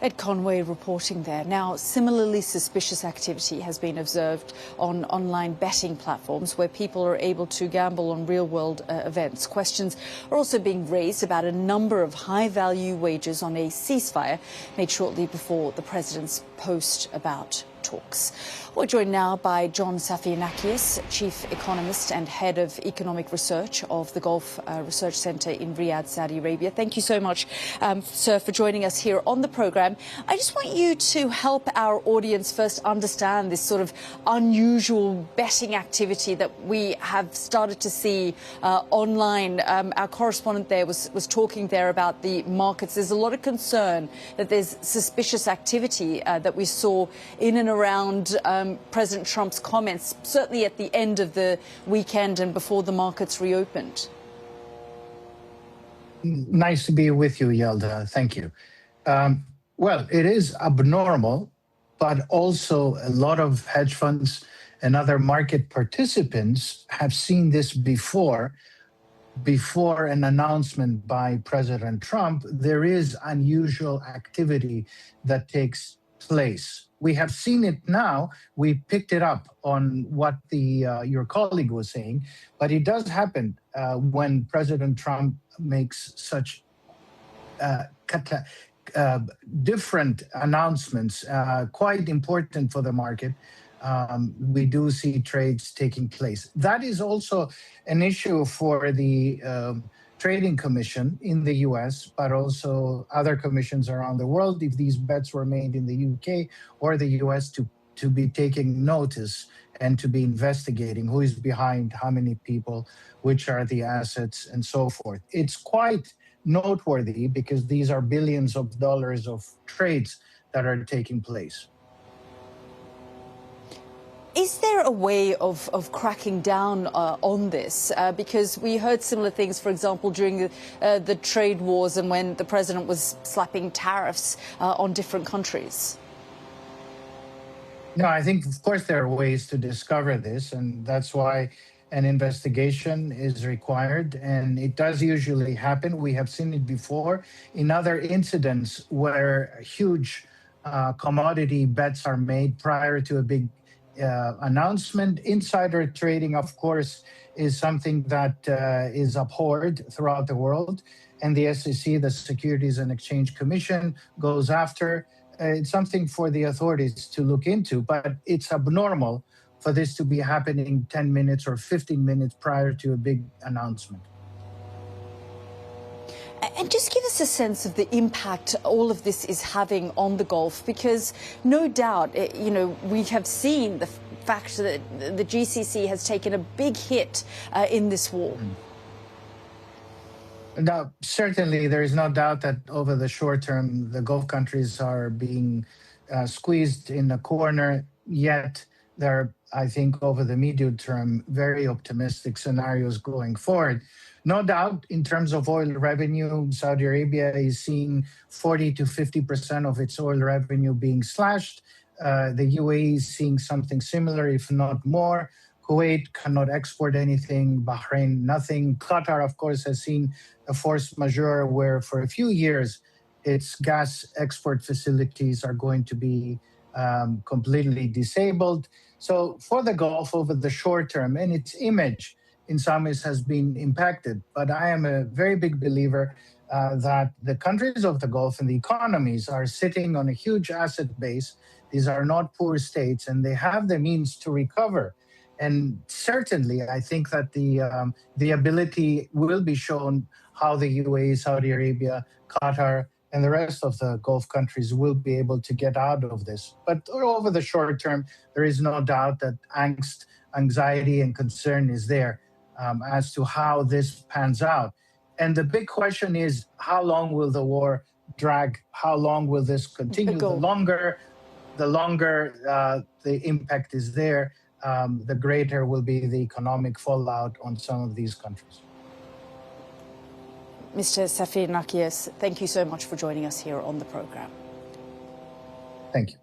Ed Conway reporting there. Now, similarly suspicious activity has been observed on online betting platforms where people are able to gamble on real-world events. Questions are also being raised about a number of high-value wagers on a ceasefire made shortly before the president's post about talks. We're joined now by John Sfakianakis, Chief Economist and Head of Economic Research of the Gulf Research Center in Riyadh, Saudi Arabia. Thank you so much, sir, for joining us here on the programme. I just want you to help our audience first understand this sort of unusual betting activity that we have started to see online. Our correspondent there was talking there about the markets. There's a lot of concern that there's suspicious activity that we saw in and around President Trump's comments, certainly at the end of the weekend and before the markets reopened. Nice to be with you, Yelda. Thank you. Well, it is abnormal, but also a lot of hedge funds and other market participants have seen this before. Before an announcement by President Trump, there is unusual activity that takes place. We have seen it now. We picked it up on what your colleague was saying, but it does happen when President Trump makes such different announcements, quite important for the market. We do see trades taking place. That is also an issue for the Trading Commission in the U.S., but also other commissions around the world, if these bets were made in the U.K. or the U.S., to be taking notice and to be investigating who is behind how many people, which are the assets, and so forth. It's quite noteworthy because these are billions of dollars of trades that are taking place. Is there a way of cracking down on this? Because we heard similar things, for example, during the trade wars and when the president was slapping tariffs on different countries. No, I think, of course, there are ways to discover this, and that's why an investigation is required, and it does usually happen. We have seen it before in other incidents where huge commodity bets are made prior to a big announcement. Insider trading, of course, is something that is abhorred throughout the world, and the SEC, the Securities and Exchange Commission, goes after. It's something for the authorities to look into, but it's abnormal for this to be happening 10 minutes or 15 minutes prior to a big announcement. And just give us a sense of the impact all of this is having on the Gulf, because no doubt, you know, we have seen the fact that the GCC has taken a big hit in this war. Now, certainly, there is no doubt that over the short term, the Gulf countries are being squeezed in a corner, yet there are, I think, over the medium term, very optimistic scenarios going forward. No doubt, in terms of oil revenue, Saudi Arabia is seeing 40 to 50% of its oil revenue being slashed. The UAE is seeing something similar, if not more. Kuwait cannot export anything. Bahrain, nothing. Qatar, of course, has seen a force majeure where for a few years its gas export facilities are going to be completely disabled. So for the Gulf over the short term, and its image in some ways has been impacted. But I am a very big believer that the countries of the Gulf and the economies are sitting on a huge asset base. These are not poor states, and they have the means to recover. And certainly, I think that the ability will be shown how the UAE, Saudi Arabia, Qatar, and the rest of the Gulf countries will be able to get out of this. But over the short term, there is no doubt that angst, anxiety, and concern is there as to how this pans out. And the big question is, how long will the war drag? How long will this continue? The longer the impact is there, the greater will be the economic fallout on some of these countries. Mr. Sfakianakis, thank you so much for joining us here on the programme. Thank you.